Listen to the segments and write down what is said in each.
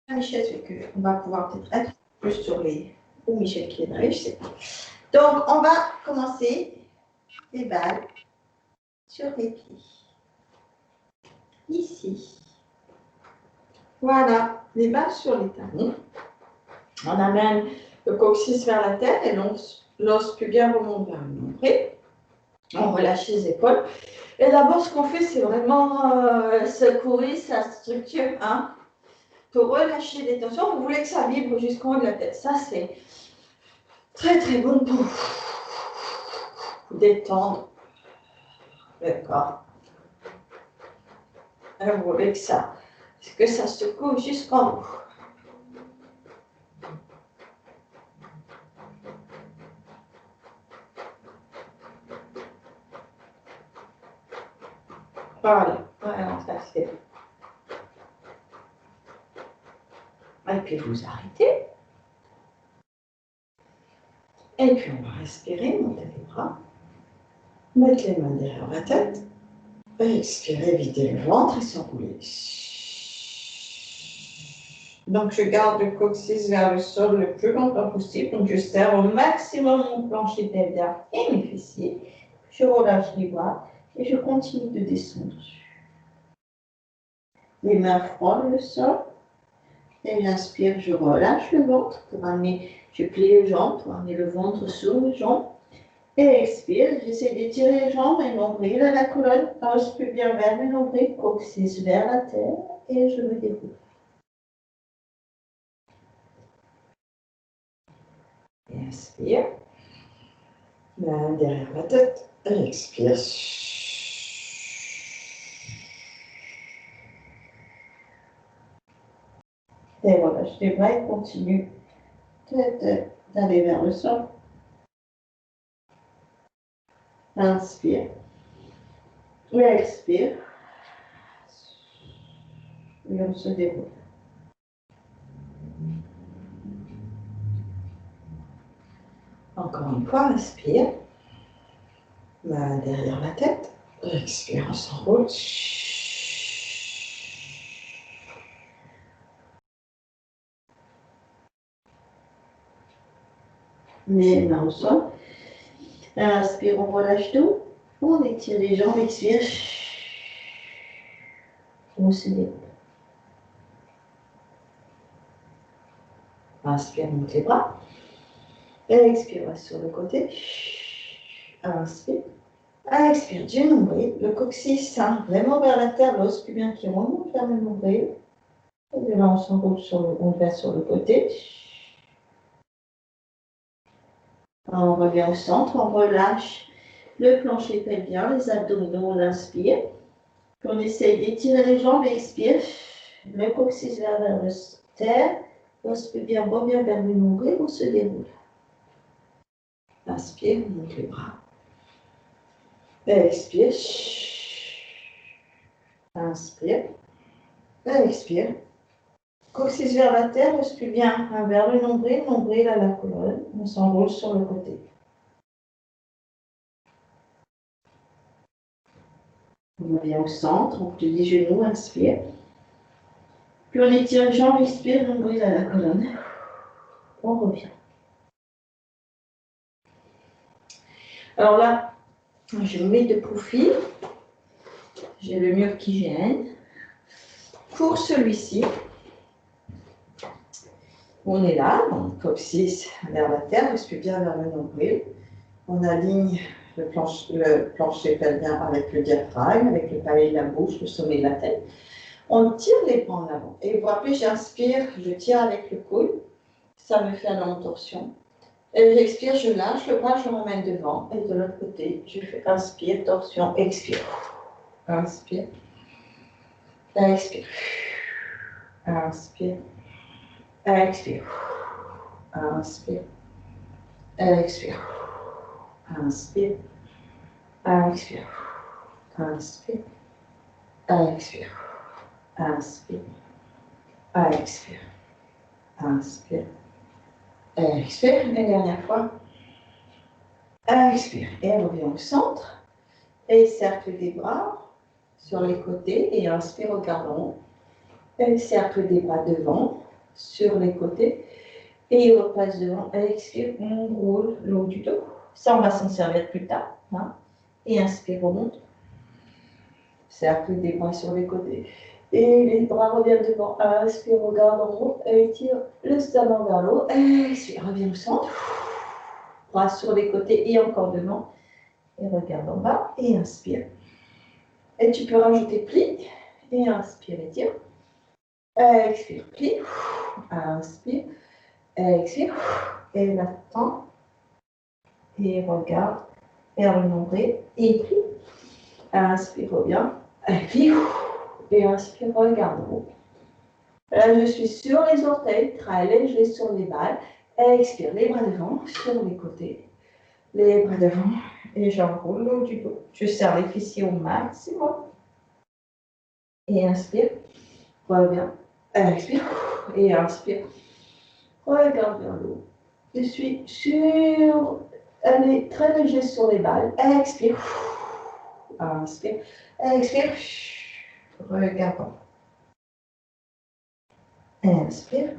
Michel, c'est qu'on va pouvoir peut-être être plus sur les... Ou Michel qui est là, je sais pas. Donc, on va commencer les balles sur les pieds. Ici. Voilà, les balles sur les talons. On amène le coccyx vers la terre et l'os pubien remonte vers le nombril. On relâche les épaules. Et d'abord, ce qu'on fait, c'est vraiment secourir sa structure. Hein, pour relâcher les tensions. Vous voulez que ça vibre jusqu'en haut de la tête. Ça, c'est très, très bon pour détendre le corps. Et vous voulez que ça secoue jusqu'en haut. Voilà, ça c'est. Et puis vous arrêtez. Et puis on va respirer, monter les bras. Mettre les mains derrière la tête. Et expirer, vider le ventre et s'enrouler. Donc je garde le coccyx vers le sol le plus longtemps possible. Donc je serre au maximum mon plancher pelvien et mes fessiers. Je relâche les bras et je continue de descendre. Les mains frôlent le sol. Et j'inspire, je relâche le ventre pour amener, je plie les jambes pour amener le ventre sur les jambes. Et expire, j'essaie d'étirer les jambes et nombril à la colonne, os pubien vers le nombril, coccyx vers la terre et je me déroule. Et inspire, main derrière la tête, et expire. Et relâche les bras et continue d'aller vers le sol. Inspire. Et expire. Et on se déroule. Encore une fois, inspire. Main derrière la tête. Expire, on s'enroule. Les mains au sol. Inspire, on relâche tout. On étire les jambes, expire. On se déroule. Inspire, monte les bras. Expire, sur le côté. Inspire. Expire, du nombril. Le coccyx, vraiment vers la terre, l'os pubien qui remonte vers le nombril. Et de là, on s'enroule on va sur le côté. On revient au centre, on relâche le plancher pelvien, les abdominaux, on inspire. Puis on essaye d'étirer les jambes, expire. Le coccyx vers la terre, l'os pubien revient vers le nombril, on se déroule. Inspire, on monte les bras. Expire. Inspire. Expire. Coccyx vers la terre, l'os pubien vers le nombril à la colonne. On s'enroule sur le côté. On revient au centre, on plie les genoux, inspire. Puis on étire les jambes, expire, nombril à la colonne. On revient. Alors là, je me mets de profil. J'ai le mur qui gêne. Pour celui-ci, on est là, donc coccyx vers la terre, l'os pubien vers le nombril. On aligne le plancher pelvien avec le diaphragme, avec le palais de la bouche, le sommet de la tête. On tire les bras en avant. Et vous vous rappelez, j'inspire, je tire avec le coude. Ça me fait un long torsion. Et j'expire, je lâche le bras, je m'emmène devant. Et de l'autre côté, je fais inspire, torsion, expire. Inspire. Expire. Inspire. Expire. Inspire. Expire. Inspire. Expire. Inspire. Expire. Inspire. Expire. Inspire. Expire. Et dernière fois. Expire. Et revient au centre. Et cercle des bras sur les côtés. Et inspire au gardon. Et cercle des bras devant. sur les côtés. Et il repasse devant. Expire, on roule le haut du dos. Ça, on va s'en servir plus tard. Hein. Et inspire, remonte. Cercle des bras sur les côtés. Et les bras reviennent devant. Inspire, regarde en haut. Étire le sternum vers le haut. Expire, reviens au centre. Bras sur les côtés et encore devant. Et regarde en bas. Et inspire. Et tu peux rajouter pli. Et inspire, étire. Expire, pli. Inspire. Expire. Et maintenant. Et regarde. Vers le nombril. Et pli. Inspire, reviens. Expire. Et inspire, regarde en haut. Là, je suis sur les orteils, très léger sur les balles. Expire, les bras devant, sur les côtés. Les bras devant. Et j'enroule le haut du dos. Je serre les fessiers au maximum. Et inspire. Reviens. Expire. Et inspire. Regarde vers le haut. Je suis sur... Elle est très léger sur les balles. Expire. Inspire. Expire. Regarde. Inspire.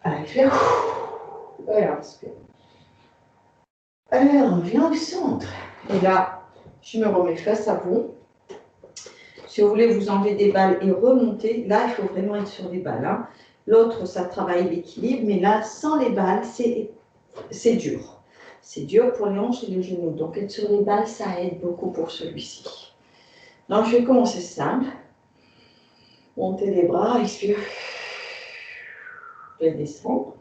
Expire. Et inspire. Et reviens au centre. Et là, je me remets face à vous. Si vous voulez vous enlever des balles et remonter, là, il faut vraiment être sur des balles. Hein. L'autre, ça travaille l'équilibre, mais là, sans les balles, c'est dur. C'est dur pour les hanches et les genoux. Donc, être sur les balles, ça aide beaucoup pour celui-ci. Donc, je vais commencer simple. Montez les bras, expire. Je vais descendre.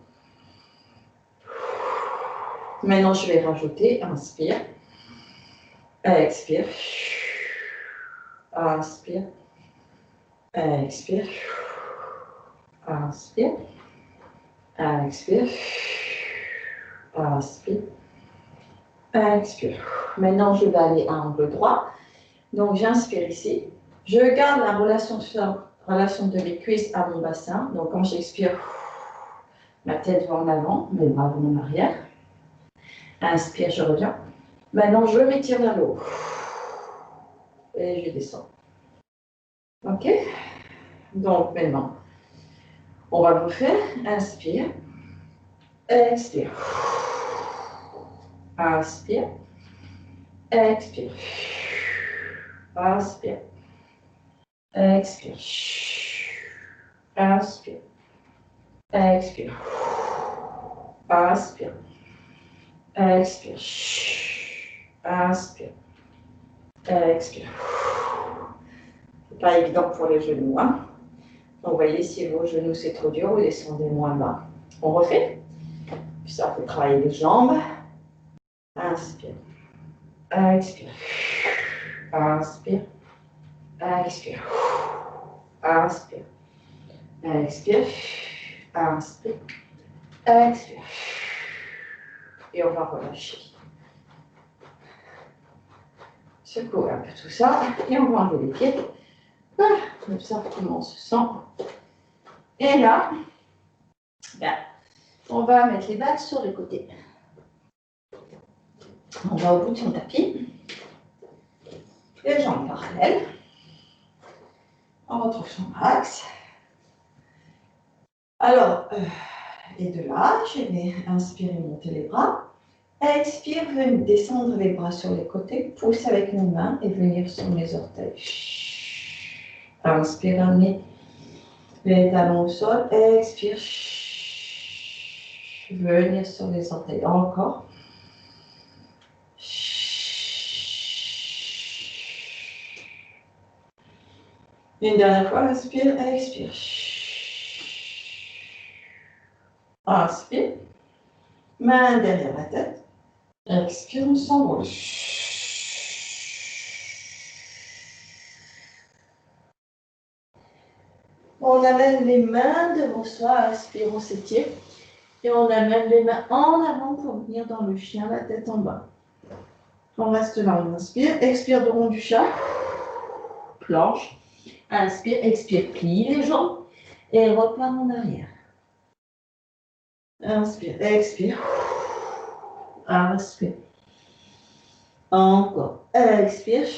Maintenant, je vais rajouter, inspire. Expire. Inspire. Expire. Inspire. Expire. Inspire. Expire. Maintenant, je vais aller à angle droit. Donc, j'inspire ici. Je garde la relation de mes cuisses à mon bassin. Donc, quand j'expire, ma tête va en avant, mes bras vont en arrière. Inspire, je reviens. Maintenant, je m'étire vers le haut. Et je descends. OK? Donc, maintenant, on va refaire. Inspire. Expire. Inspire. Expire. Inspire. Expire. Inspire. Expire. Inspire. Expire. Inspire. Expire. C'est pas évident pour les genoux. Hein? Donc, vous voyez, si vos genoux c'est trop dur, vous descendez moins bas. On refait. Puis ça, il faut travailler les jambes. Inspire. Expire. Inspire. Expire. Inspire. Expire. Inspire. Expire. Et on va relâcher. Secouer un peu tout ça. Et on va enlever les pieds. Voilà. Comme ça, comment on se sent. Et là, ben, on va mettre les balles sur les côtés. On va au bout de son tapis. Les jambes parallèles. On retrouve son max. Alors, et de là, je vais inspirer, monter les bras. Expire, venir descendre les bras sur les côtés, pousser avec mes mains et venir sur mes orteils. Inspire, amener les talons au sol. Expire, venir sur les orteils. Encore. Une dernière fois, inspire, expire. Inspire. Main derrière la tête. Expire, on s'envole. On amène les mains devant soi, inspire, on s'étire. Et on amène les mains en avant pour venir dans le chien, la tête en bas. On reste là, on inspire. Expire de rond du chat. Planche. Inspire, expire, plie les jambes. Et repart en arrière. Inspire, expire. Inspire. Encore. Expire.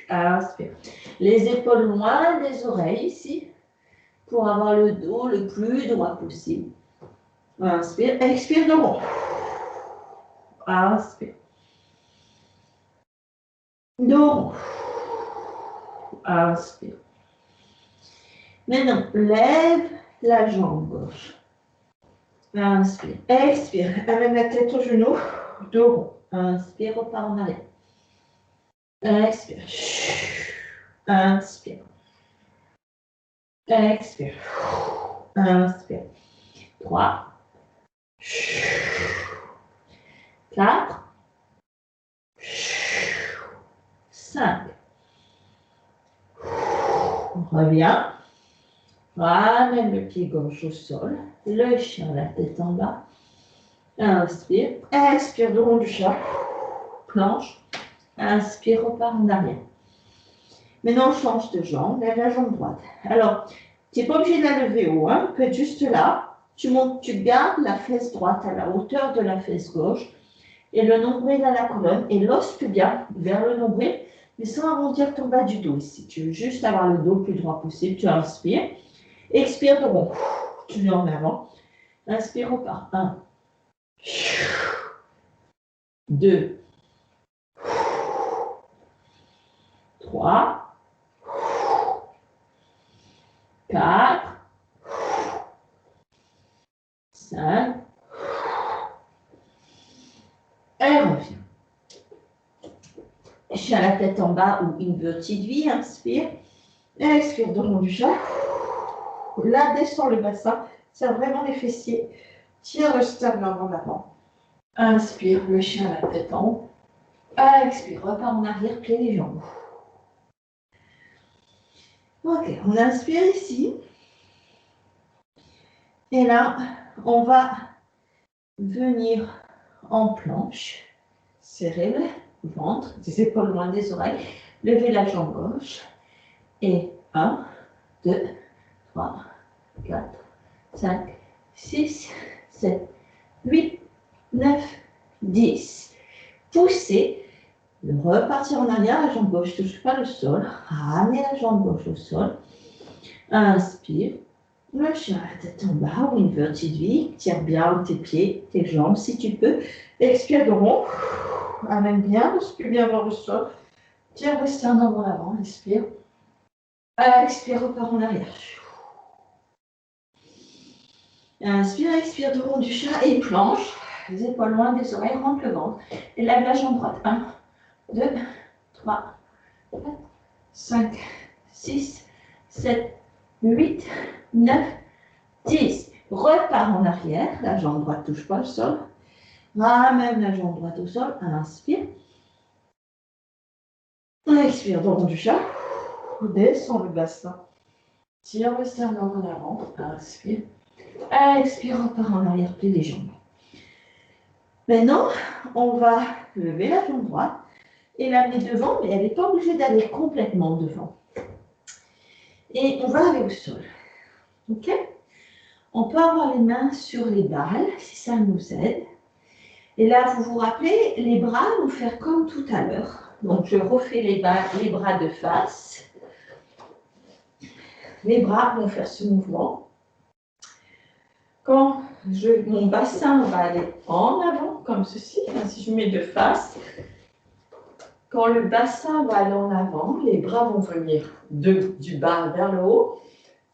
Inspire. Les épaules loin des oreilles ici, pour avoir le dos le plus droit possible. Inspire, expire de rond. Inspire. Dos rond. Inspire. Maintenant, lève la jambe gauche. Inspire. Expire. Amène la tête au genou. Dos rond. Inspire, repart en arrière. Expire. Inspire. Expire. Inspire. 3. 4. 5. On revient. Ramène le pied gauche au sol. Le chien, la tête en bas. Inspire. Expire, de rond du chat. Planche. Inspire, repart en arrière. Maintenant, on change de jambe. Lève la jambe droite. Alors, tu n'es pas obligé de la lever haut. Hein. Tu peux être juste là. Tu montes, tu gardes la fesse droite à la hauteur de la fesse gauche. Et le nombril à la colonne. Et l'os pubien vers le nombril. Mais sans arrondir ton bas du dos ici. Tu veux juste avoir le dos le plus droit possible. Tu inspires. Expire de rond. Tu mets en avant. Inspire, repart. 1. 2. 3. 4. 5. Et reviens. Chien la tête en bas ou inverted V. Inspire. Expire de rond du chat. Là, descends le bassin. Serre vraiment les fessiers. Tire le sternum en avant. Inspire, le chien la tête en haut. Expire, repart en arrière, plie les jambes. Ok, on inspire ici. Et là, on va venir en planche. Serrer le ventre, les épaules loin des oreilles. Lever la jambe gauche. Et 1, 2, 3, 4, 5, 6, 7, 8, 9, 10. Poussez. Repartir en arrière, la jambe gauche ne touche pas le sol. Ramenez la jambe gauche au sol. Inspire. Le chien la tête en bas ou inverted V. Tire bien tes pieds, tes jambes si tu peux. Expire de rond. Amène bien, respire bien vers le sol. Tire le sternum en avant. Inspire. Expire, repart en arrière. Inspire, expire de rond du chat et planche. Les épaules loin des oreilles, rentre le ventre. Et lève la jambe droite. 1, 2, 3, 4, 5, 6, 7, 8, 9, 10. Repars en arrière. La jambe droite ne touche pas le sol. Ramène la jambe droite au sol. Inspire. Expire de rond du chat. Descends le bassin. Tire le sternum en avant. Inspire. Expire, repars en arrière, plie les jambes. Maintenant, on va lever la jambe droite et l'amener devant, mais elle n'est pas obligée d'aller complètement devant. Et on va aller au sol. Ok? On peut avoir les mains sur les balles, si ça nous aide. Et là, vous vous rappelez, les bras vont faire comme tout à l'heure. Donc, je refais les bras de face. Les bras vont faire ce mouvement. Quand mon bassin va aller en avant, comme ceci, si je mets de face, quand le bassin va aller en avant, les bras vont venir du bas vers le haut,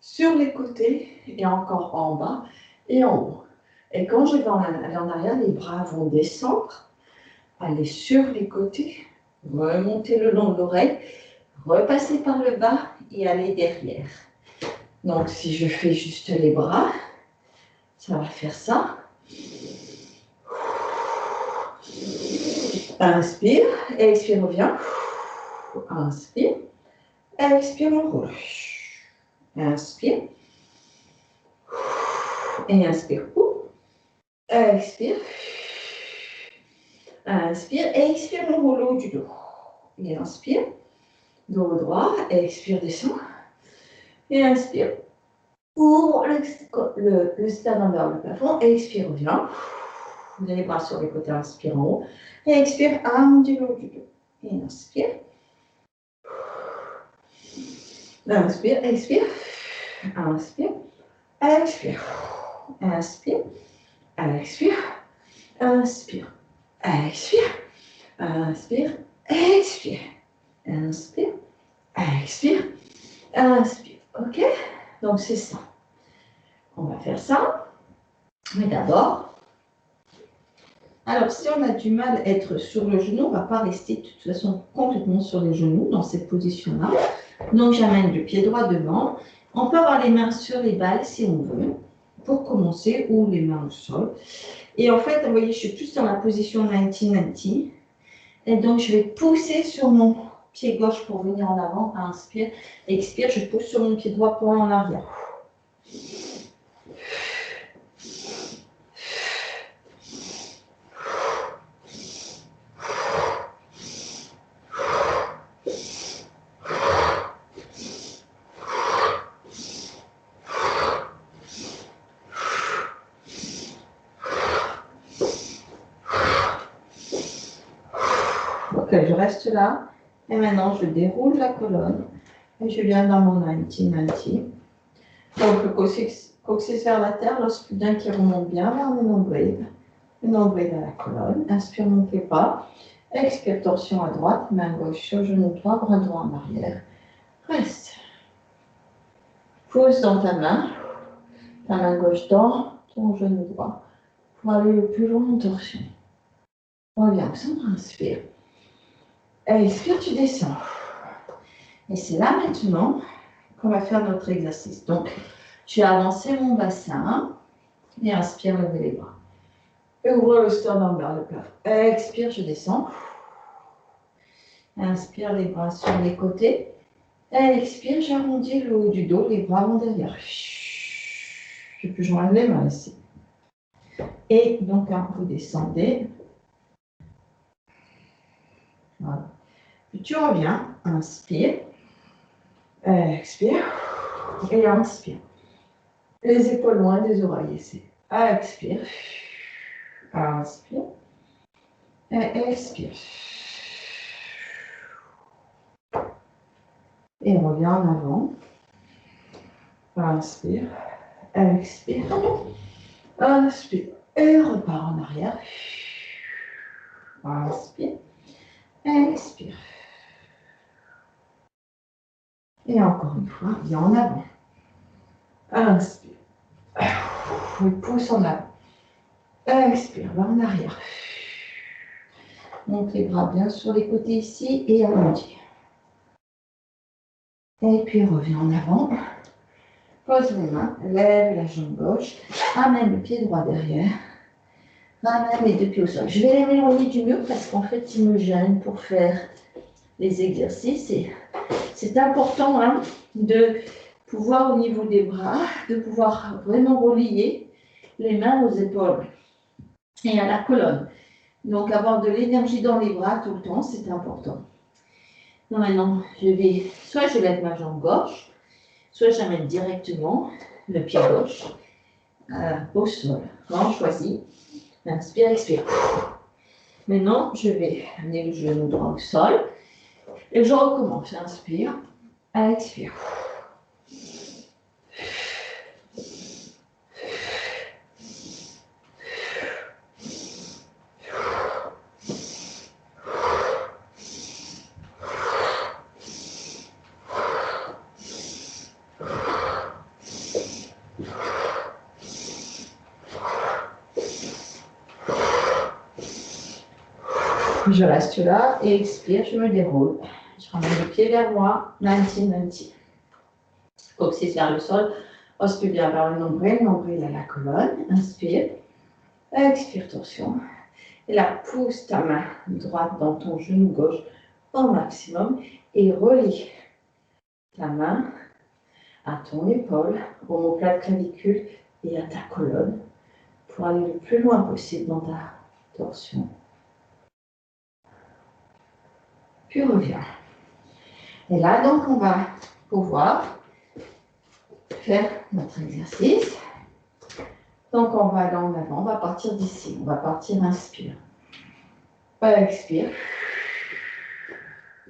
sur les côtés et encore en bas et en haut. Et quand je vais aller en arrière, les bras vont descendre, aller sur les côtés, remonter le long de l'oreille, repasser par le bas et aller derrière. Donc si je fais juste les bras, ça va faire ça. Inspire, expire, reviens. Inspire, expire, on roule. Inspire. Et inspire. Expire. Inspire, expire, on roule au haut du dos. Et inspire. Dos droit, expire, descend. Et inspire. Ouvre le sternum vers le plafond. Expire, reviens. Les bras sur les côtés, inspire en haut. Et expire, arme du haut du dos. Et inspire. Inspire, expire. Inspire, expire. Inspire, expire. Inspire, expire. Inspire, expire. Inspire, expire. Inspire. OK? Donc, c'est ça. On va faire ça. Mais d'abord, alors si on a du mal à être sur le genou, on ne va pas rester de toute façon complètement sur les genoux dans cette position-là. Donc, j'amène le pied droit devant. On peut avoir les mains sur les balles si on veut, pour commencer, ou les mains au sol. Et en fait, vous voyez, je suis plus dans la position 90-90. Et donc, je vais pousser sur mon pied gauche pour venir en avant. Inspire, expire, je pousse sur mon pied droit pour aller en arrière. Ok, je reste là. Et maintenant, je déroule la colonne. Et je viens dans mon 90-90. Donc, le coccyx vers la terre, l'ospudin qui remonte bien vers le nombril. Le nombril à la colonne. Inspire, montez pas. Expire, torsion à droite. Main gauche sur genou droit, bras droit en arrière. Reste. Pose dans ta main gauche dans ton genou droit. Pour aller le plus loin en torsion. Reviens au centre, inspire. Expire, tu descends. Et c'est là maintenant qu'on va faire notre exercice. Donc, je vais avancer mon bassin et inspire, lever les bras. Et ouvre le sternum vers le plafond. Expire, je descends. Inspire, les bras sur les côtés. Expire, j'arrondis le haut du dos, les bras vont derrière. Je peux joindre les mains ici. Et donc, vous descendez. Voilà. Puis tu reviens, inspire. Expire. Et inspire. Les épaules loin des oreilles ici. Expire. Inspire. Et expire. Et reviens en avant. Inspire. Expire. Inspire. Et repars en arrière. Inspire. Expire. Et encore une fois, viens en avant. Inspire. Et pousse en avant. Expire, va en arrière. Monte les bras bien sur les côtés ici et arrondis. Et puis reviens en avant. Pose les mains, lève la jambe gauche, amène le pied droit derrière. Ramène les deux pieds au sol. Je vais les m'éloigner du mur parce qu'en fait, ils me gênent pour faire les exercices. Et c'est important de pouvoir, au niveau des bras, de pouvoir vraiment relier les mains aux épaules et à la colonne. Donc, avoir de l'énergie dans les bras tout le temps, c'est important. Donc, maintenant, soit je lève ma jambe gauche, soit j'amène directement le pied gauche au sol. On choisit. Inspire, expire. Maintenant, je vais amener le genou droit au sol. Et je recommence. Inspire, expire. Je reste là et expire, je me déroule. Je ramène le pied vers moi, 90-90. Coccyx vers le sol, ospudien vers le nombril à la colonne. Inspire, expire, torsion. Et là, pousse ta main droite dans ton genou gauche au maximum et relie ta main à ton épaule, au omoplate de clavicule et à ta colonne pour aller le plus loin possible dans ta torsion. Puis reviens. Et là, donc, on va pouvoir faire notre exercice. Donc, on va aller en avant, on va partir d'ici. On va partir, inspire. Expire.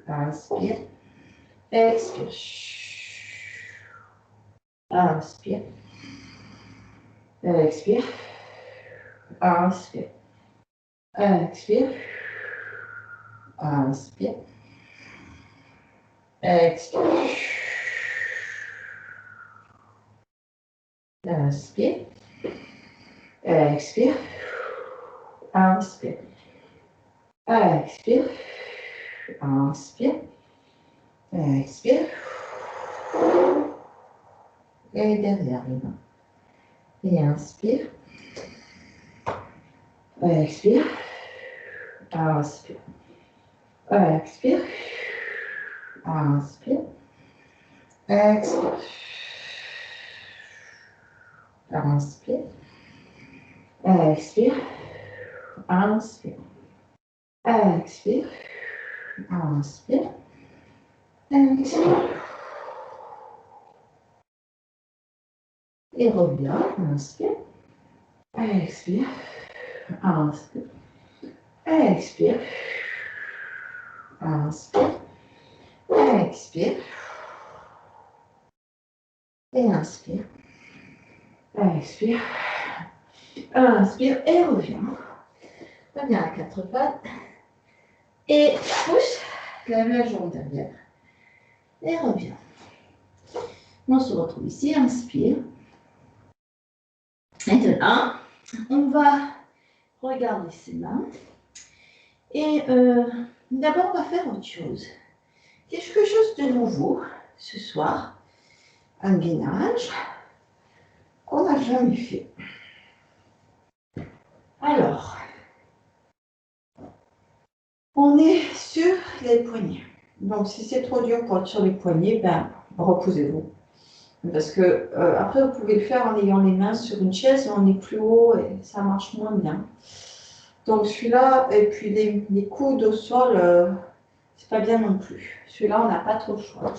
Inspire. Expire. Inspire. Expire. Inspire. Expire. Inspire. Expire. Inspire. Expire. Inspire. Expire. Inspire. Expire. Et derrière les mains. Et inspire. Expire. Inspire. Expire. Inspire. Expire. Inspire. Expire. Inspire. Expire. Inspire. Expire. Et reviens. Inspire. Expire. Inspire. Expire. Inspire. Expire. Et inspire. Expire. Inspire et reviens. Reviens à quatre pattes. Et pousse. Lève la jambe derrière. Et reviens. On se retrouve ici. Inspire. Maintenant, on va regarder ses mains. Et d'abord, on va faire autre chose. Quelque chose de nouveau ce soir. Un gainage qu'on n'a jamais fait. Alors, on est sur les poignets. Donc, si c'est trop dur pour être sur les poignets, ben, reposez-vous. Parce que après, vous pouvez le faire en ayant les mains sur une chaise, mais on est plus haut et ça marche moins bien. Donc, celui-là, et puis les coudes au sol, c'est pas bien non plus. Celui-là, on n'a pas trop le choix.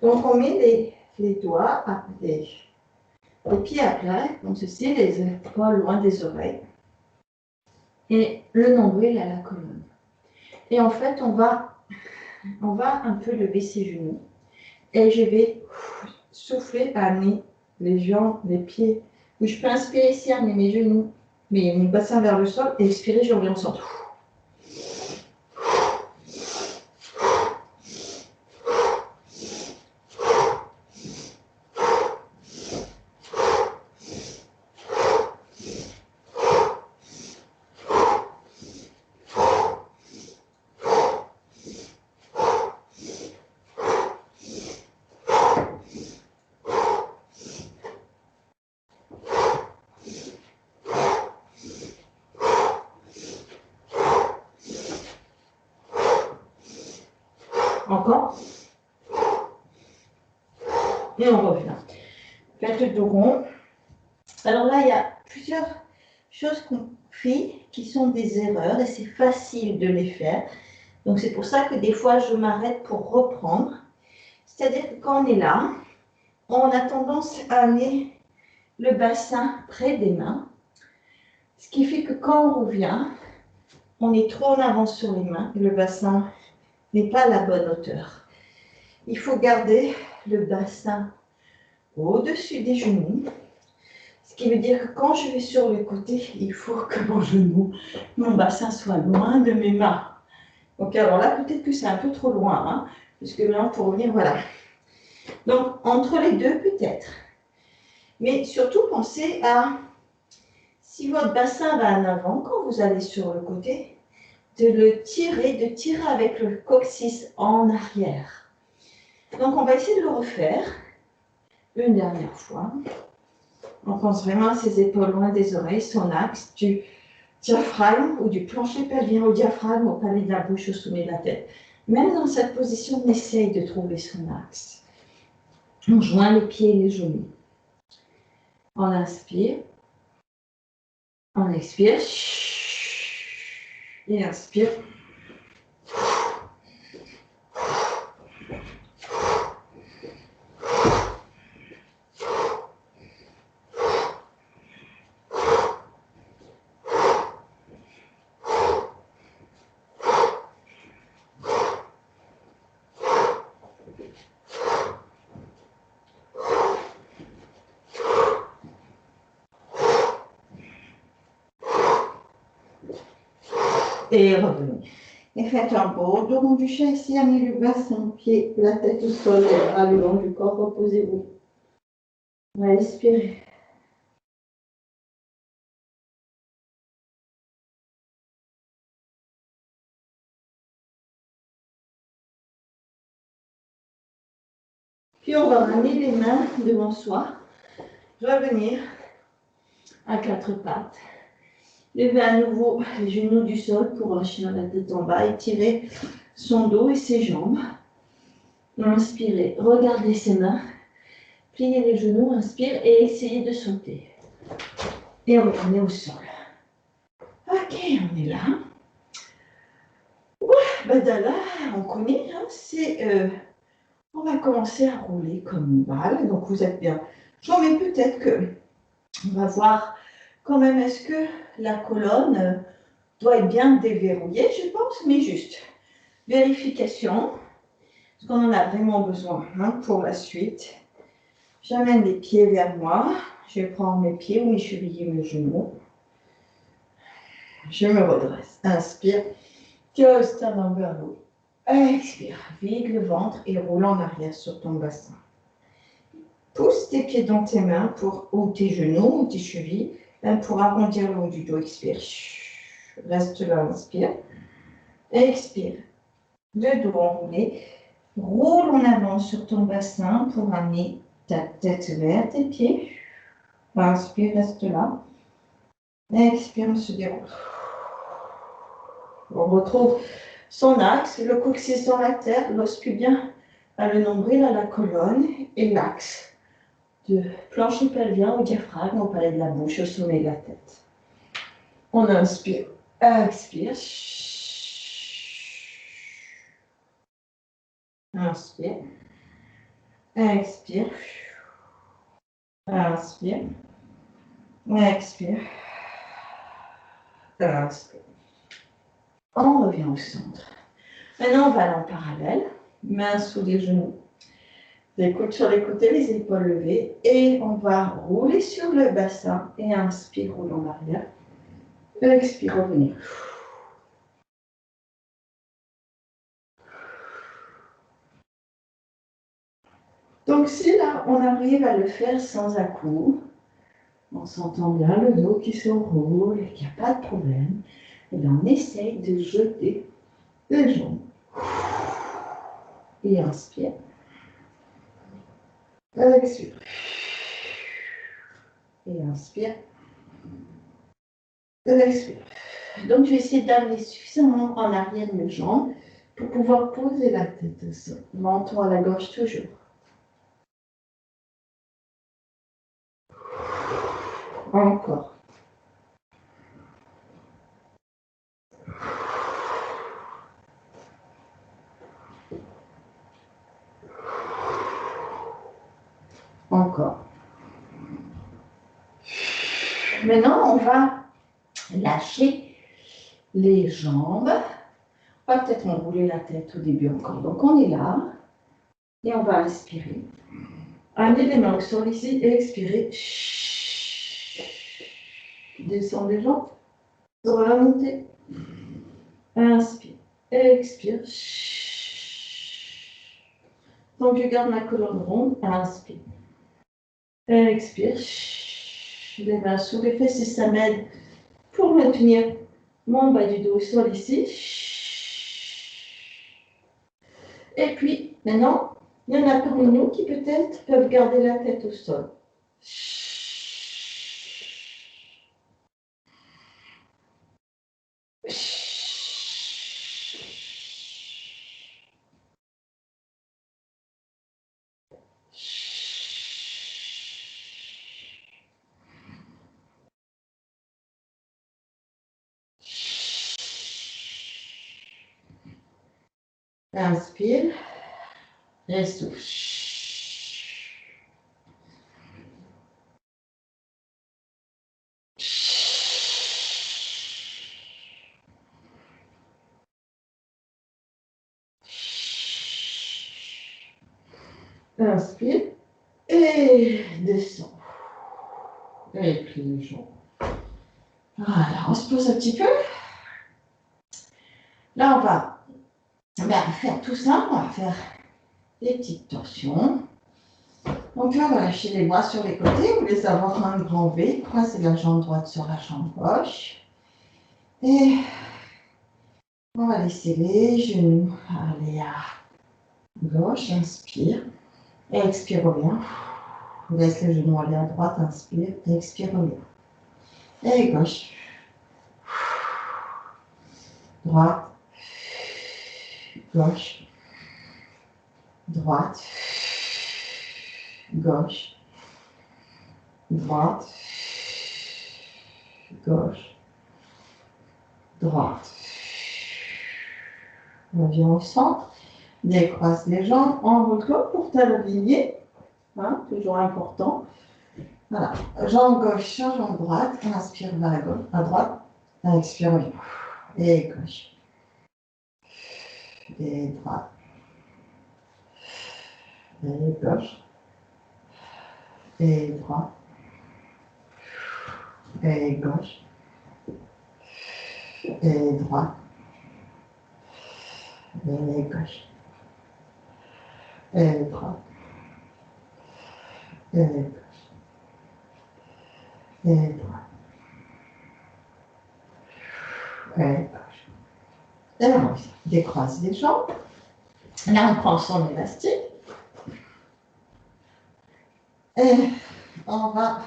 Donc, on met les doigts, les pieds à plat, donc ceci, les épaules loin des oreilles, et le nombril à la colonne. Et en fait, on va un peu lever ses genoux, et je vais souffler, amener les jambes, les pieds. Je peux inspirer ici, amener mes genoux, mon bassin vers le sol, et expirer, je reviens au centre. Encore. Et on revient. Faites le dos rond. Alors là, il y a plusieurs choses qu'on fait qui sont des erreurs et c'est facile de les faire. Donc c'est pour ça que des fois, je m'arrête pour reprendre. C'est-à-dire que quand on est là, on a tendance à amener le bassin près des mains. Ce qui fait que quand on revient, on est trop en avance sur les mains et le bassin n'est pas à la bonne hauteur. Il faut garder le bassin au-dessus des genoux. Ce qui veut dire que quand je vais sur le côté, il faut que mon bassin soit loin de mes mains. Donc alors là, peut-être que c'est un peu trop loin, hein, parce que là, pour revenir, voilà. Donc, entre les deux, peut-être. Mais surtout, pensez à, si votre bassin va en avant, quand vous allez sur le côté, de tirer avec le coccyx en arrière. Donc, on va essayer de le refaire une dernière fois. On pense vraiment à ses épaules loin des oreilles, son axe du diaphragme ou du plancher pelvien au diaphragme, au palais de la bouche, au sommet de la tête. Même dans cette position, on essaye de trouver son axe. On joint les pieds et les genoux. On inspire. On expire. Et inspire. Et revenez. Et faites un beau dos rond du chat ici, amenez le bassin, pied, la tête au sol, les bras le long du corps, reposez-vous. Respirez. Puis on va ramener les mains devant soi, revenir à quatre pattes. Levez à nouveau les genoux du sol pour un chien la tête en bas, étirer son dos et ses jambes. Inspirez, regardez ses mains, pliez les genoux, inspire et essayez de sauter. Et retournez au sol. Ok, on est là. Badala, on connaît, hein, on va commencer à rouler comme une balle, donc vous êtes bien. Mais peut-être que on va voir quand même, est-ce que la colonne doit être bien déverrouillée, je pense, mais juste. Vérification, parce qu'on en a vraiment besoin pour la suite. J'amène les pieds vers moi, je prends mes pieds ou mes chevilles, mes genoux. Je me redresse, inspire, just tendons vers l'eau. Expire, vide le ventre et roule en arrière sur ton bassin. Pousse tes pieds dans tes mains ou tes genoux ou tes chevilles pour arrondir le haut du dos. Expire. Reste là, inspire. Expire. Le dos enroulé. Roule en avant sur ton bassin pour amener ta tête vers tes pieds. Inspire, reste là. Expire, on se déroule. On retrouve son axe, le coccyx dans la terre, l'os pubien à le nombril, à la colonne et l'axe de plancher pelvien au diaphragme, au palais de la bouche, au sommet de la tête. On inspire, expire. Inspire. Expire. Inspire. Expire. Inspire. On revient au centre. Maintenant, on va aller en parallèle. Mains sous les genoux. Les coudes sur les côtés, les épaules levées. Et on va rouler sur le bassin. Et inspire, roule en arrière. Expire, revenir. Donc si là, on arrive à le faire sans à-coups, on s'entend bien le dos qui se roule et qu'il n'y a pas de problème, et bien on essaye de jeter les jambes. Et inspire. Expire. Et inspire. Expire. Donc je vais essayer d'amener suffisamment en arrière mes jambes pour pouvoir poser la tête au sol. Menton à la gauche toujours. Encore. Encore. Maintenant, on va lâcher les jambes. On va peut-être enrouler la tête au début encore. Donc, on est là. Et on va inspirer. Amenez les mains au sol ici et expirer. Descendez les jambes. Remontez. Inspire. Expire. Donc, je garde ma colonne ronde. Inspire. Expire. Les mains sous les fesses et ça m'aide pour maintenir mon bas du dos au sol ici. Et puis, maintenant, il y en a parmi nous qui peut-être peuvent garder la tête au sol. Inspire et souffle. Inspire et descend. Et plie les jambes. Voilà, on se pose un petit peu. Là, on va faire tout simple, on va faire des petites torsions. Donc là, on va lâcher les bras sur les côtés, vous voulez avoir un grand V, croiser la jambe droite sur la jambe gauche. Et on va laisser les genoux aller à gauche, inspire, et expire, revient. Laisse les genoux aller à droite, inspire, et expire, revient. Et gauche, droite, gauche, droite, gauche, droite, gauche, droite. Reviens au centre, décroise les jambes, enroule pour t'aligner, hein, toujours important. Voilà, jambe gauche sur jambe droite, inspire vers la gauche, à droite, expire, revient. Et gauche, et droite, et gauche, et droite, et gauche, et droite, et gauche, et droite, et gauche, et droite, et gauche. Et on décroise les jambes. Là, on prend son élastique. Et on va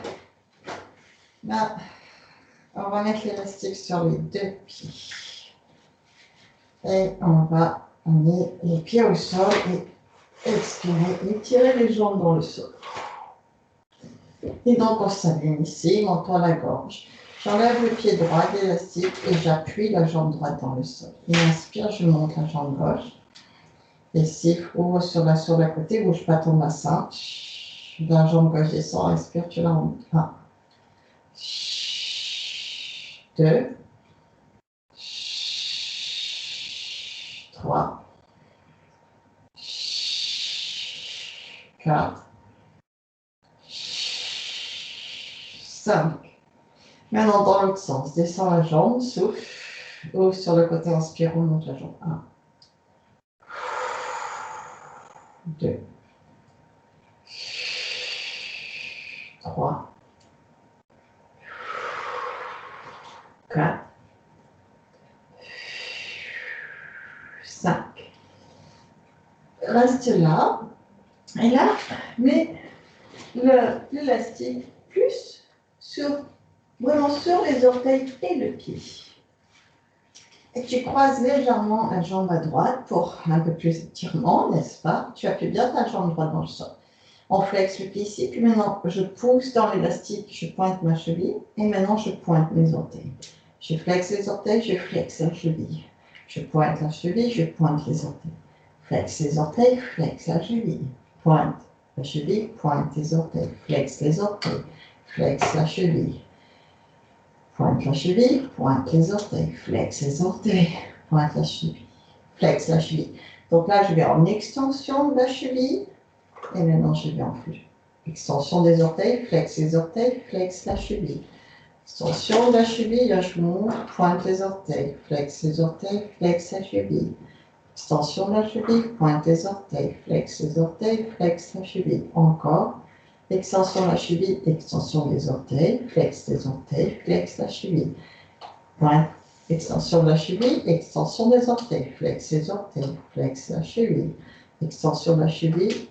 mettre l'élastique sur les deux pieds. Et on va amener les pieds au sol et expirer et tirer les jambes dans le sol. Et donc on s'aligne ici, montant la gorge. J'enlève le pied droit de l'élastique et j'appuie la jambe droite dans le sol. Et inspire, je monte la jambe gauche. Et siffle, ouvre sur la sourde à côté, bouge pas ton bassin. La jambe gauche descend, inspire, tu la remontes. 1, 2, 3, 4, 5. Maintenant, dans l'autre sens, descends la jambe, souffle, ouvre sur le côté, inspire, remonte la jambe. 1, 2, 3, 4, 5. Reste là. Et là, mets l'élastique plus vraiment sur les orteils et le pied. Et tu croises légèrement la jambe à droite pour un peu plus d'étirement, n'est-ce pas? Tu appuies bien ta jambe droite dans le sol. On flexe le pied ici, puis maintenant je pousse dans l'élastique, je pointe ma cheville, et maintenant je pointe mes orteils. Je flexe les orteils, je flexe la cheville. Je pointe la cheville, je pointe les orteils. Flexe les orteils, flexe la cheville. Pointe la cheville, pointe les orteils. Flexe les orteils, flexe la cheville. Pointe la cheville, pointe les orteils. Flexe les orteils, pointe la cheville. Flexe la cheville. Donc là, je vais en extension de la cheville. Et maintenant, je vais en flux. Extension des orteils, flexe les orteils, flexe la cheville. Extension de la cheville, je monte, pointe les orteils, flexe les orteils, flexe la cheville. Extension de la cheville, pointe les orteils, flexe les orteils, flexe la cheville. Encore. Extension de la cheville, extension des orteils, flexe les orteils, flexe la cheville. Pointe. Extension de la cheville, extension des orteils, flexe les orteils, flexe la cheville. Extension de la cheville,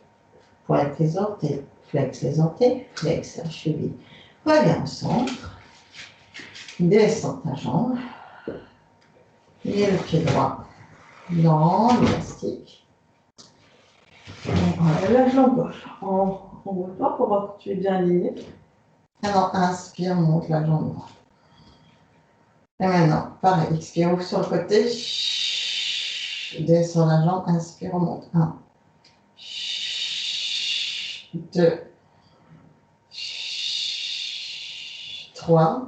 pointe les orteils, flexe les orteils, flexe la cheville. Reviens au centre. Descends ta jambe. Mets le pied droit dans l'élastique. Enlève la jambe gauche. Enroule-toi pour voir que tu es bien aligné. Alors, inspire, monte la jambe droite. Et maintenant, pareil, expire, ouvre sur le côté. Descends la jambe, inspire, monte. 1, 2, 3,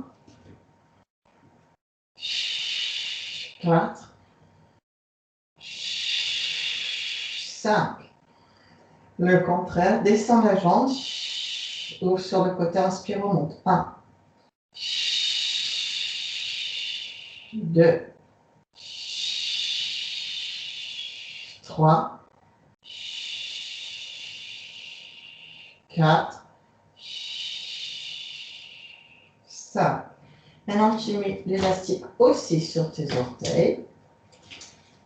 4, 5. Le contraire, descends la jambe, ouvre sur le côté, inspire, remonte. 1, 2, 3, 4, 5. Maintenant, tu mets l'élastique aussi sur tes orteils.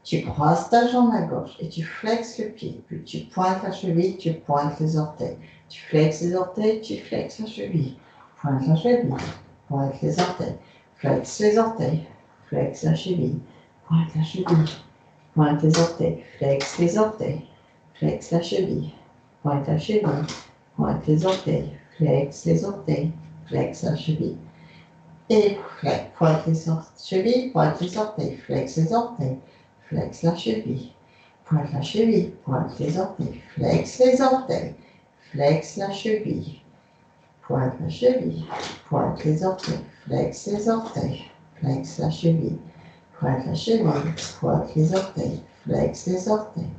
Tu croises ta jambe à gauche et tu flexes le pied. Puis tu pointes la cheville, tu pointes les orteils. Tu flexes les orteils, tu flexes la cheville. Pointe la cheville, pointe les orteils. Flexe les orteils, flexe la cheville. Pointe la cheville, pointe les orteils. Flexe les orteils, flexe la cheville. Pointe la cheville, pointe les orteils. Flexe les orteils, flexe la cheville. Et flex, pointe les chevilles, pointe les orteils. Flexe les orteils. Flex la cheville, pointe la cheville, pointe les orteils, flex les orteils, flex la cheville, pointe la cheville, pointe les orteils, flex les orteils, flex la cheville, pointe la cheville, pointe les orteils, flex les orteils,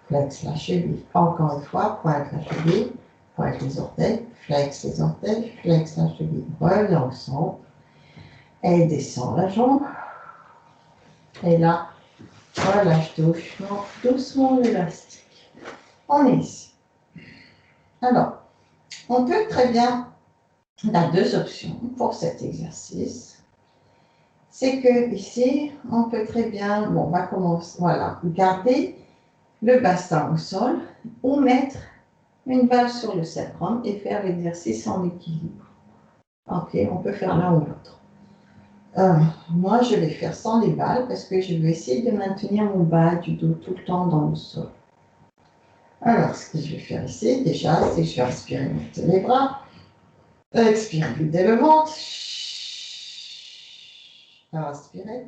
flex la cheville. Encore une fois, pointe la cheville, pointe les orteils, flex la cheville. Relâchons et descend la jambe. Et là, relâche doucement, doucement l'élastique. On est ici. Alors, on peut très bien, on a deux options pour cet exercice. C'est que ici, on peut très bien, bon, on va commencer, voilà, garder le bassin au sol ou mettre une balle sur le sacrum et faire l'exercice en équilibre. Ok, on peut faire l'un ou l'autre. Moi, je vais faire sans les balles parce que je vais essayer de maintenir mon bas du dos tout le temps dans le sol. Alors, ce que je vais faire ici, déjà, c'est que je vais inspirer, monter les bras. Expirer, vider le ventre. Inspirer.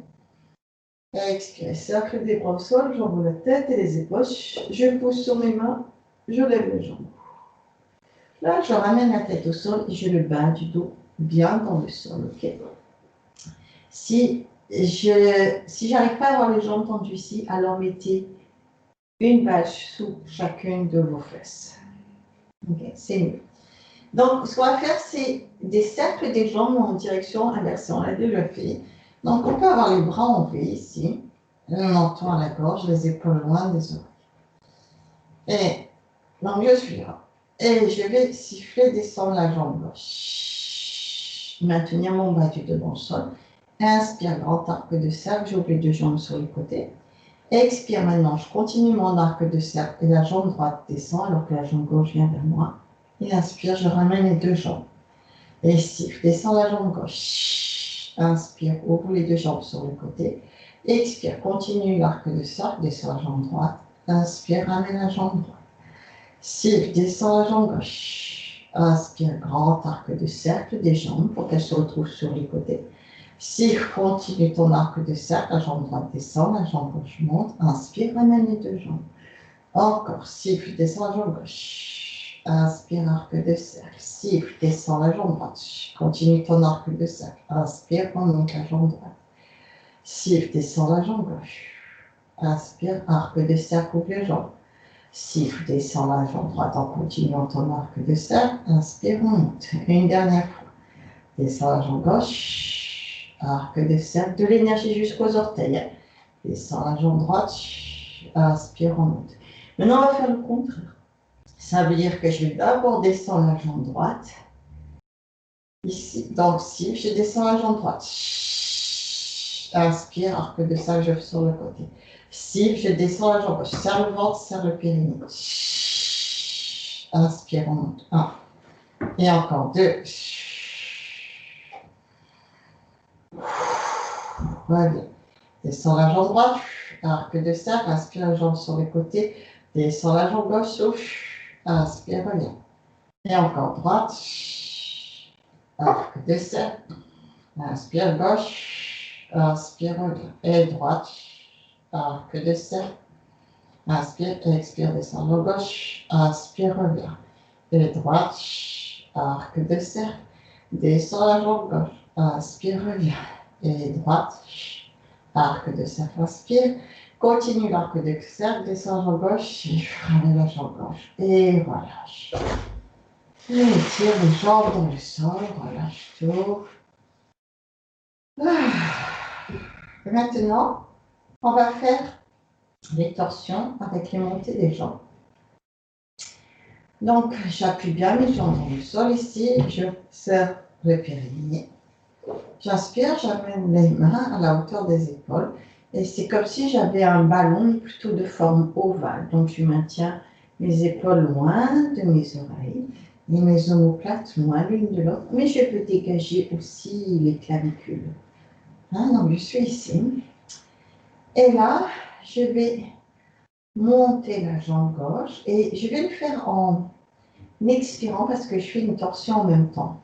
Expirer, cercle des bras au sol, j'envoie la tête et les épaules. Je pousse sur mes mains, je lève les jambes. Là, je ramène la tête au sol et je le bats du dos bien dans le sol, ok? Si j'arrive pas à avoir les jambes tendues ici, alors mettez une bâche sous chacune de vos fesses. Ok, c'est mieux. Donc, ce qu'on va faire, c'est des cercles des jambes en direction inversée. On l'a déjà fait. Donc, on peut avoir les bras en V ici, le menton à la gorge, les épaules loin des oreilles. Et donc, je suis là. Et je vais siffler, descendre la jambe gauche. Maintenir mon bas du dos dans le sol. Inspire, grand arc de cercle, j'ouvre les deux jambes sur les côtés. Expire maintenant, je continue mon arc de cercle et la jambe droite descend alors que la jambe gauche vient vers moi. Et inspire, je ramène les deux jambes. Et siffle, descends la jambe gauche. Inspire, ouvre les deux jambes sur le côté. Expire, continue l'arc de cercle, descends la jambe droite. Inspire, ramène la jambe droite. Siffle, descends la jambe gauche. Inspire, grand arc de cercle des jambes pour qu'elles se retrouvent sur les côtés. Siffle, continue ton arc de cercle, la jambe droite descend, la jambe gauche monte. Inspire, ramène les deux jambes. Encore, siffle, descends la jambe gauche. Inspire, arc de cercle. Siffle, descends la jambe droite. Continue ton arc de cercle. Inspire, remonte la jambe droite. Siffle, descends la jambe gauche. Inspire, arc de cercle, ouvre les jambes. Siffle, descends la jambe droite en continuant ton arc de cercle. Inspire, remonte. Une dernière fois. Descends la jambe gauche. Arc de cercle, de l'énergie jusqu'aux orteils. Descends la jambe droite. Inspire, remonte. Maintenant, on va faire le contraire. Ça veut dire que je vais d'abord descendre la jambe droite. Ici, donc si je descends la jambe droite. Inspire, arc de cercle, je sur le côté. Si je descends la jambe gauche, serre le ventre, serre le périnée. Inspire, remonte. 1. Et encore 2. Voilà. Descends la jambe droite, arc de cercle, inspire la jambe sur les côtés, descends la jambe gauche, souffle, inspire, reviens. Et encore droite, arc de cercle, inspire gauche, inspire, reviens. Et droite, arc de cercle, inspire, expire, descends la gauche, inspire, reviens. Et droite, arc de cercle, descends la jambe gauche, inspire, reviens. Et droite, arc de cercle, inspire. Continue l'arc de cercle, descends la jambe gauche, et ramène la jambe gauche. Et relâche. Et tire les jambes dans le sol, relâche tout. Et maintenant, on va faire les torsions avec les montées des jambes. Donc, j'appuie bien mes jambes dans le sol ici, je serre le périnée. J'inspire, j'amène les mains à la hauteur des épaules. Et c'est comme si j'avais un ballon, mais plutôt de forme ovale. Donc, je maintiens mes épaules loin de mes oreilles et mes omoplates loin l'une de l'autre. Mais je peux dégager aussi les clavicules. Hein, donc, je suis ici. Et là, je vais monter la jambe gauche et je vais le faire en expirant parce que je fais une torsion en même temps.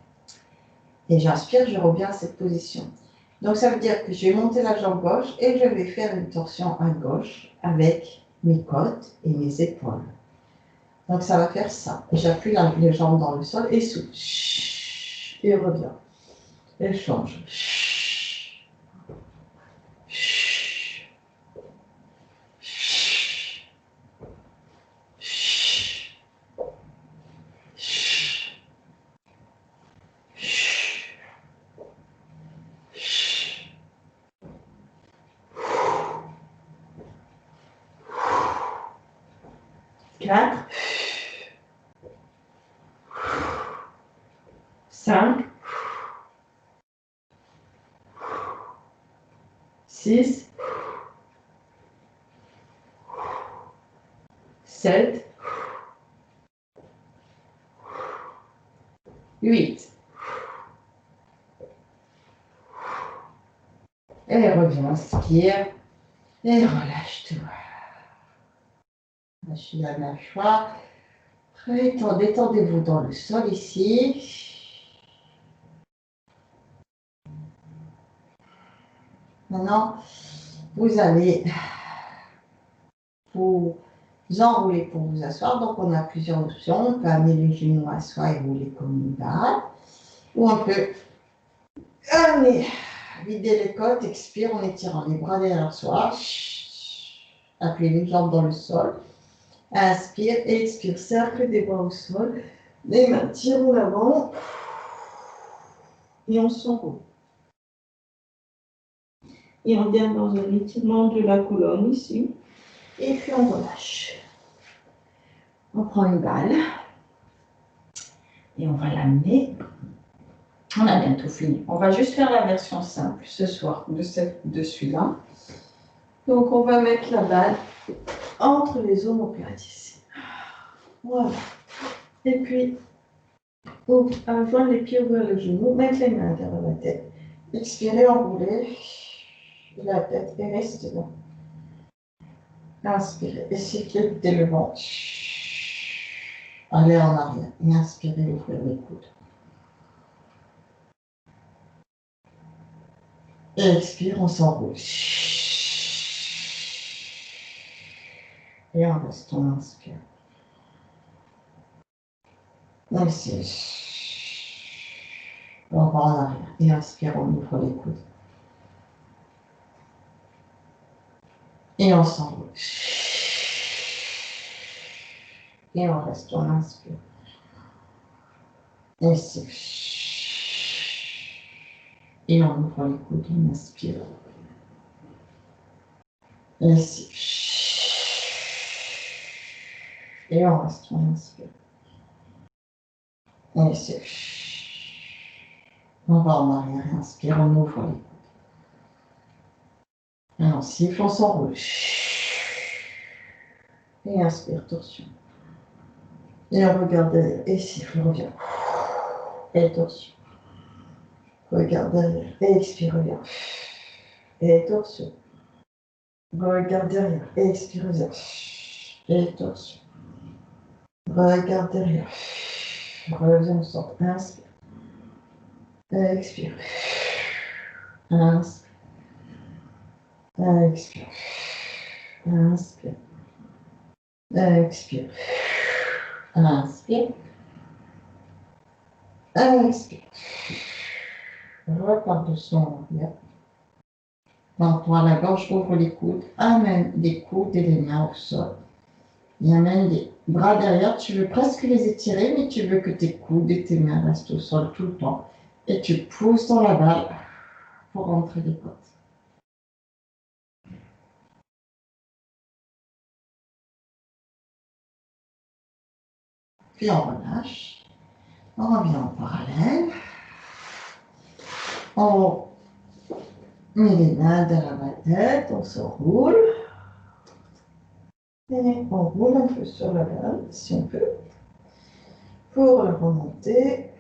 Et j'inspire, je reviens à cette position. Donc ça veut dire que je vais monter la jambe gauche et je vais faire une torsion à gauche avec mes côtes et mes épaules. Donc ça va faire ça. Et j'appuie les jambes dans le sol et souffle. Et reviens. Et change. Quatre, 5, 6, 7, 8. Et reviens, inspire. Et relâche tout. Lâchez la mâchoire. Détendez-vous dans le sol ici. Maintenant, vous allez vous enrouler pour vous asseoir. Donc, on a plusieurs options. On peut amener les genoux à soi et rouler comme une balle. Ou on peut amener, vider les côtes, expire en étirant les bras derrière soi. Appuyez les jambes dans le sol. Inspire et expire. Cercle des bras au sol. Les mains tirent en avant. Et on s'enroule. Et on vient dans un étirement de la colonne ici. Et puis on relâche. On prend une balle. Et on va l'amener. On a bientôt fini. On va juste faire la version simple ce soir de celui-là. Donc on va mettre la balle entre les omoplates ici. Voilà. Et puis, joindre les pieds vers le genou, mettre les mains derrière la tête. Expirez, enrouler la tête et restez là. Inspirez, écartez le ventre. Allez en arrière. Et inspirez, ouvrez les coudes. Et expire, on s'enroule. Et on reste, on inspire. Ici. On va en arrière. Et inspire, on ouvre les coudes. Et on s'enroule. Et on reste, on inspire. Ici. Et on ouvre les coudes, on inspire. Ici. Et on reste, on inspire. Ici. On va en arrière, inspire, on ouvre les coudes. Et on siffle, on s'enroule. Et inspire, torsion. Et on regarde derrière. Et siffle, revient. Et torsion. Regarde derrière. Et expire, revient. Et torsion. Regarde derrière. Et expire, revient. Et torsion. Regarde derrière. Reviens au centre. Inspire. Expire. Inspire. Expire. Inspire. Expire. Inspire. Expire. Repars doucement en arrière. Tends-toi la gorge, ouvre les coudes, amène les coudes et les mains au sol. Et amène les bras derrière. Tu veux presque les étirer, mais tu veux que tes coudes et tes mains restent au sol tout le temps. Et tu pousses dans la balle pour rentrer les côtes. Puis on relâche. On revient en parallèle. On met les mains derrière la tête, on se roule. Et on roule un peu sur la balle, si on peut. Pour la remonter,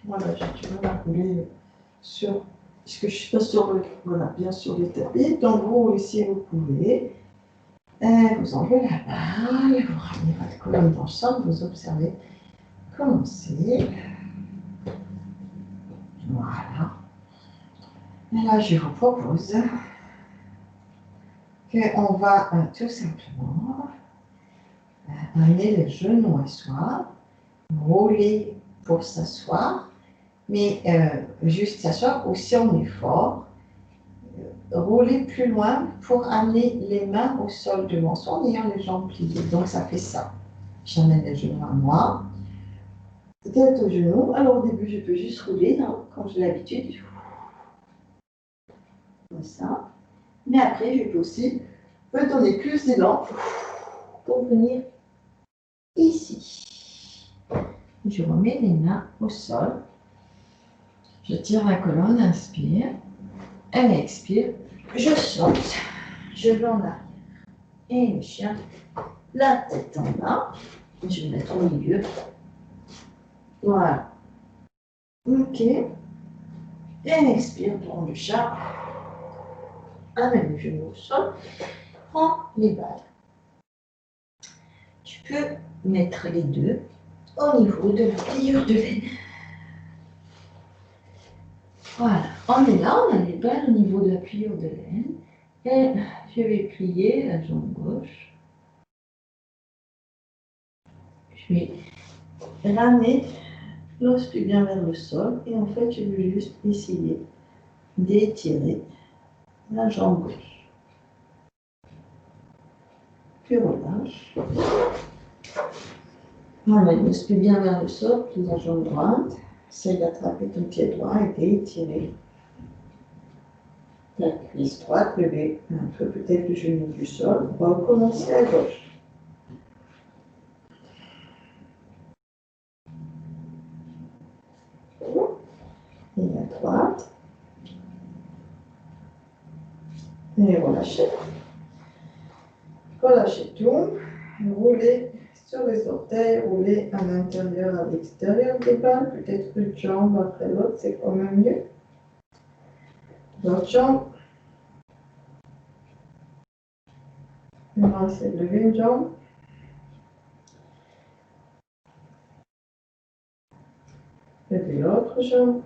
voilà, j'ai du mal à rouler sur, puisque je ne suis pas sur le, voilà, bien sur le tapis. Donc vous, ici, vous pouvez. Et vous enlevez la balle, vous ramenez votre colonne dans le sol, vous observez commencer. Voilà. Et là, je vous propose qu'on va tout simplement amener les genoux à soi, rouler pour s'asseoir, mais juste s'asseoir, ou si on est fort, rouler plus loin pour amener les mains au sol devant soi en ayant les jambes pliées. Donc ça fait ça. J'amène les genoux à moi, tête aux genoux. Alors au début, je peux juste rouler, hein, comme j'ai l'habitude. Comme ça. Mais après, je peux aussi me donner plus d'élan pour venir ici. Je remets les mains au sol. Je tire la colonne, inspire. Elle expire. Je saute. Je vais en arrière. Et le chien, la tête en bas. Je vais mettre au milieu. Voilà. Ok. Et expire, tourne le chat. Amène le genou au sol. Prends les balles. Tu peux mettre les deux au niveau de la pliure de laine. Voilà, on est là, on a les balles au niveau de la pliure de laine. Et je vais plier la jambe gauche. Je vais ramener l'os bien vers le sol. Et en fait, je vais juste essayer d'étirer la jambe gauche. Puis relâche. On met l'os bien vers le sol, puis la jambe droite. Essaye d'attraper ton pied droit et d'étirer la cuisse droite, lever un peu peut-être le genou du sol. On va recommencer à gauche. Et à droite. Et relâchez. Relâchez tout. Roulez sur les orteils, roulez à l'intérieur, à l'extérieur des balles. Peut-être une jambe après l'autre, c'est quand même mieux. L'autre jambe. On va essayer de lever une jambe. Lever l'autre jambe.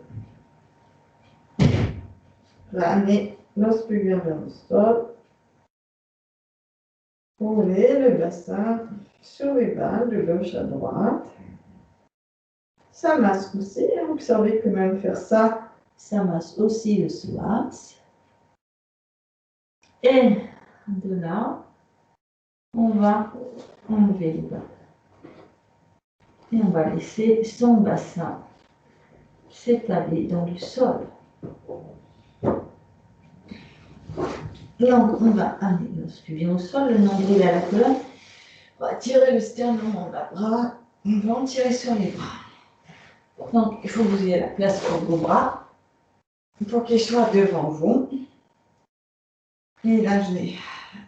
Ramener l'os pubien vers le sol. Roulez le bassin sur les balles de gauche à droite. Ça masse aussi. Observez que même faire ça, ça masse aussi le psoas. Et de là, on va enlever les balles. Et on va laisser son bassin s'étaler dans le sol. Donc, on va amener l'os pubien au sol, le nombril à la colonne. On va tirer le sternum en bas. On va en tirer sur les bras. Donc, il faut que vous ayez la place pour vos bras. Il faut qu'ils soient devant vous. Et là,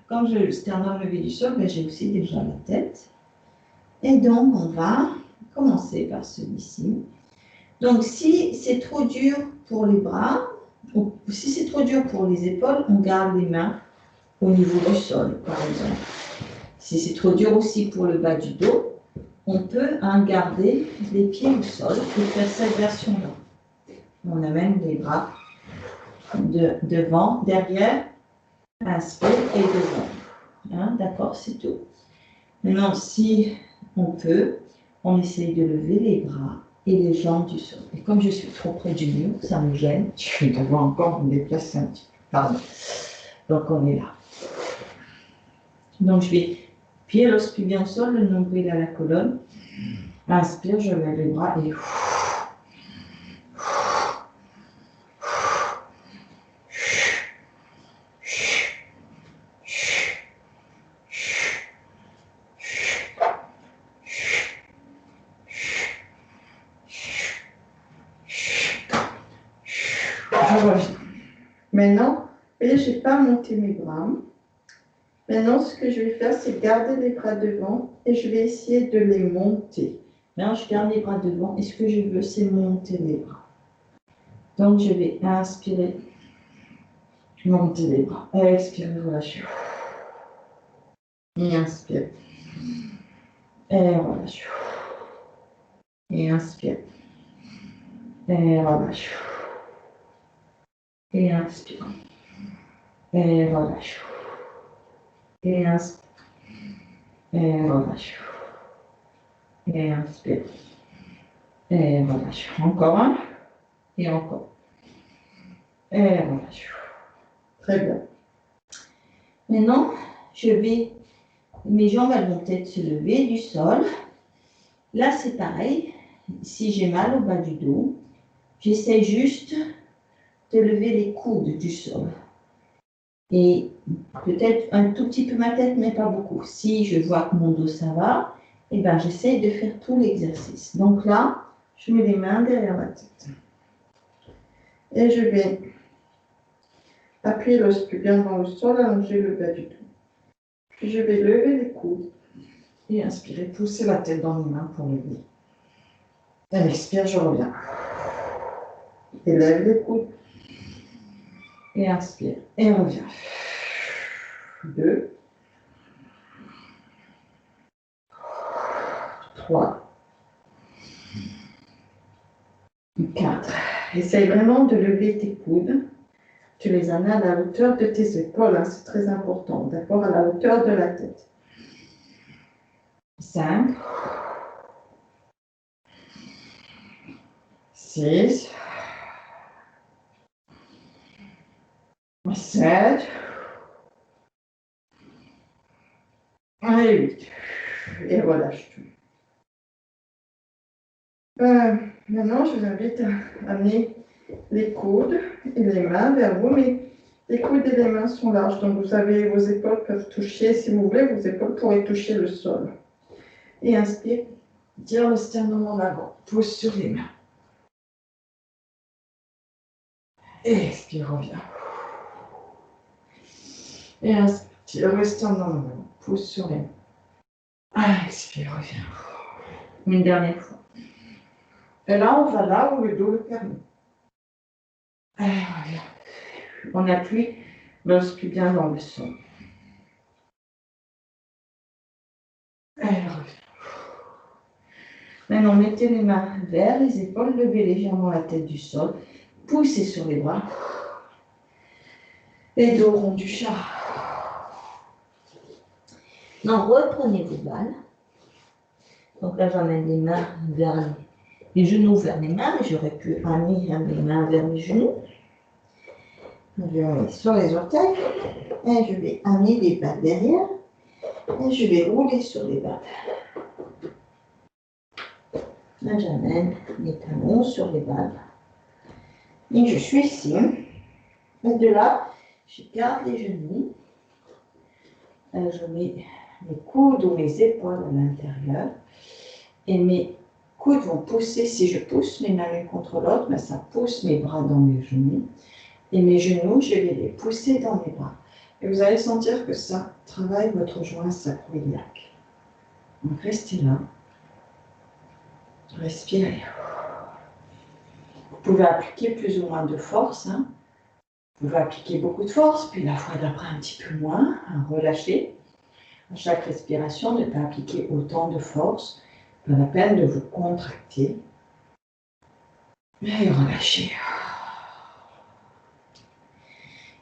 comme j'ai le sternum levé du sol, j'ai aussi déjà la tête. Et donc, on va commencer par celui-ci. Donc, si c'est trop dur pour les bras, ou si c'est trop dur pour les épaules, on garde les mains au niveau du sol, par exemple. Si c'est trop dur aussi pour le bas du dos, on peut garder les pieds au sol et faire cette version-là. On amène les bras devant, derrière, inspire et devant. Hein, d'accord, c'est tout. Maintenant, si on peut, on essaye de lever les bras et les jambes du sol. Et comme je suis trop près du mur, ça me gêne. Je vais devoir encore me déplacer un petit peu. Pardon. Donc, on est là. Donc, je vais pied l'os pubien au sol, le nombril à la colonne. Inspire, je lève les bras et... Maintenant, et je n'ai pas monté mes bras. Maintenant, ce que je vais faire, c'est garder les bras devant et je vais essayer de les monter. Maintenant, je garde les bras devant et ce que je veux, c'est monter les bras. Donc, je vais inspirer, monter les bras. Expirer, relâcher. Et inspire. Et relâche. Et inspire. Et relâche. Et inspire. Et relâche. Et inspire. Et relâche. Et inspire. Et relâche. Encore un. Et encore. Et relâche. Très bien. Maintenant, mes jambes elles vont peut-être se lever du sol. Là, c'est pareil. Si j'ai mal au bas du dos, j'essaie juste de lever les coudes du sol. Et peut-être un tout petit peu ma tête, mais pas beaucoup. Si je vois que mon dos, ça va, eh ben, j'essaie de faire tout l'exercice. Donc là, je mets les mains derrière ma tête. Et je vais appuyer le bien dans le sol, allonger le bas du dos. Puis je vais lever les coudes et inspirer, pousser la tête dans les mains pour lever. Et expire, je reviens. Et lève les coudes. Et inspire. Et reviens. 2. 3. 4. Essaye vraiment de lever tes coudes. Tu les amènes à la hauteur de tes épaules, hein, c'est très important, d'accord, à la hauteur de la tête. 5. 6. 7. Et 8. Et relâche tout. Maintenant, je vous invite à amener les coudes et les mains vers vous, mais les coudes et les mains sont larges, donc vous avez vos épaules peuvent toucher, si vous voulez, vos épaules pourraient toucher le sol. Et inspire, tire le sternum en avant, pousse sur les mains. Et expire, reviens. Et inspire, tire le sternum en avant, pousse sur les mains. Expire, reviens. Une dernière fois. Et là, on va là où le dos le permet. Voilà. On appuie l'os bien dans le sol. Maintenant, mettez les mains vers les épaules, levez légèrement la tête du sol, poussez sur les bras. Et dos rond du chat. Non, reprenez vos balles. Donc là, j'emmène les mains vers les genoux vers les mains, mais j'aurais pu amener les mains vers les genoux. Je vais mettre sur les orteils et je vais amener les balles derrière et je vais rouler sur les balles. Là, j'amène les talons sur les balles. Et je suis ici. Et de là, je garde les genoux. Je mets mes coudes ou mes épaules à l'intérieur. Et mes coudes vont pousser. Si je pousse mes mains l'une contre l'autre, ben ça pousse mes bras dans mes genoux. Et mes genoux, je vais les pousser dans mes bras. Et vous allez sentir que ça travaille votre joint sacro-iliaque. Donc restez là. Respirez. Vous pouvez appliquer plus ou moins de force. Hein. Vous pouvez appliquer beaucoup de force, puis la fois d'après un petit peu moins. Hein, relâchez. À chaque respiration, ne pas appliquer autant de force. Pas la peine de vous contracter. Et relâchez.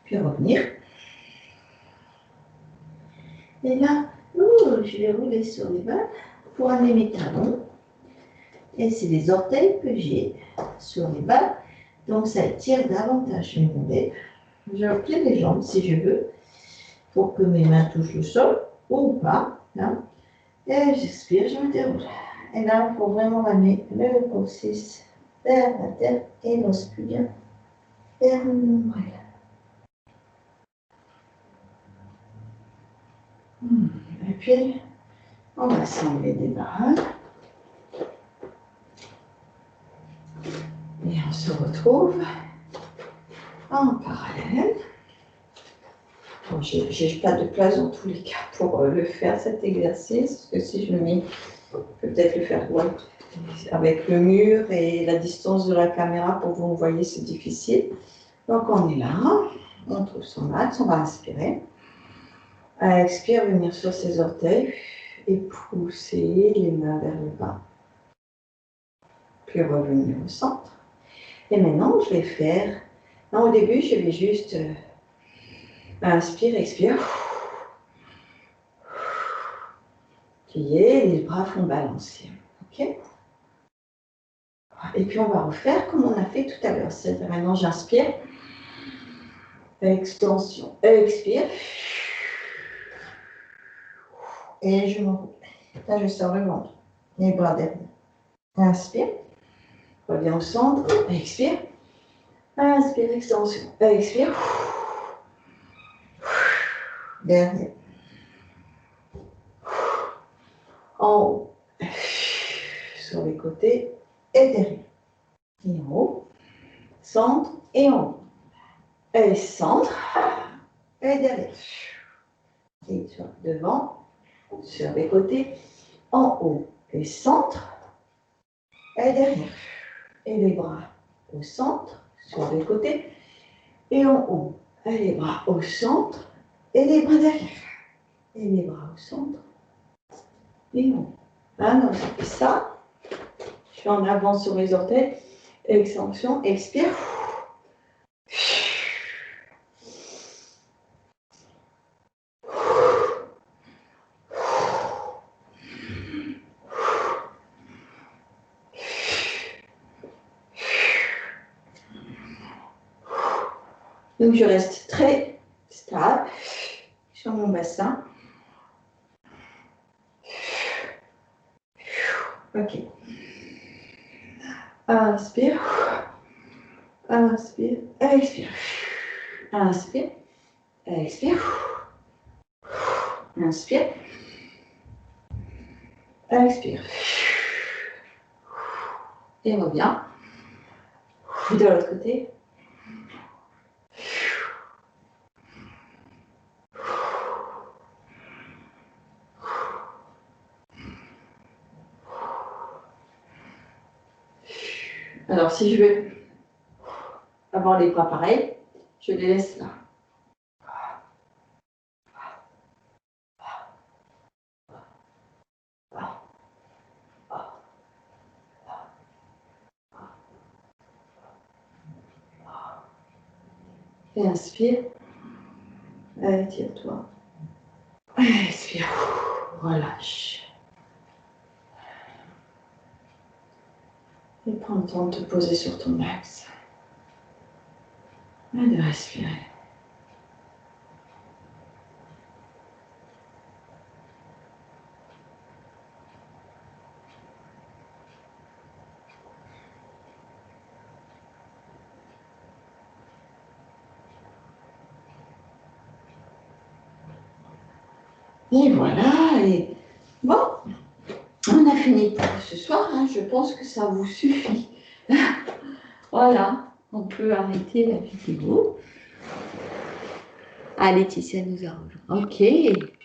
Puis revenir. Et là, je vais rouler sur les balles pour amener mes talons. Et c'est les orteils que j'ai sur les balles. Donc ça étire davantage mes mollets. Je replie les jambes si je veux pour que mes mains touchent le sol ou pas. Hein. Et j'expire, je me déroule. Et là, il faut vraiment amener le coccyx vers la terre et l'os pubien vers le nombril. Et puis, on va s'enlever des balles. Et on se retrouve en parallèle. Bon, je n'ai pas de place dans tous les cas pour le faire, cet exercice, parce que si je le mets, je peux peut-être le faire avec le mur et la distance de la caméra pour que vous me voyez, c'est difficile. Donc on est là, on trouve son max, on va inspirer. Expire, venir sur ses orteils et pousser les mains vers le bas. Puis revenir au centre. Et maintenant, je vais faire... Non, au début, je vais juste... inspire, expire. Plier, les bras font balancer. Ok? Et puis on va refaire comme on a fait tout à l'heure. C'est-à-dire maintenant, j'inspire. Extension. Expire. Et je m'enroule. Là, je sors le ventre. Les bras derrière. Inspire. Reviens au centre. Expire. Inspire, extension. Expire. Derrière. En haut. Sur les côtés et derrière. Et en haut. Centre et en haut. Et centre. Et derrière. Et sur devant. Sur les côtés. En haut. Et centre. Et derrière. Et les bras au centre. Sur les côtés. Et en haut. Et les bras au centre. Et les bras derrière. Et les bras au centre. Et en haut. Ah non, je fais ça. Je fais en avant sur les orteils. Extension, expire. Donc je reste très stable sur mon bassin. Ok. Inspire. Inspire. Expire. Inspire. Expire. Inspire. Expire. Et reviens. De l'autre côté. Alors, si je veux avoir les bras pareils, je les laisse là. Et inspire. Étire-toi. Expire. Relâche. Et prends le temps de te poser sur ton axe. Et de respirer. Et voilà, et bon, on a fini pour ce soir, hein. Je pense que ça vous suffit. Voilà, on peut arrêter la vidéo. Ah, Laetitia nous a rejoint. Ok.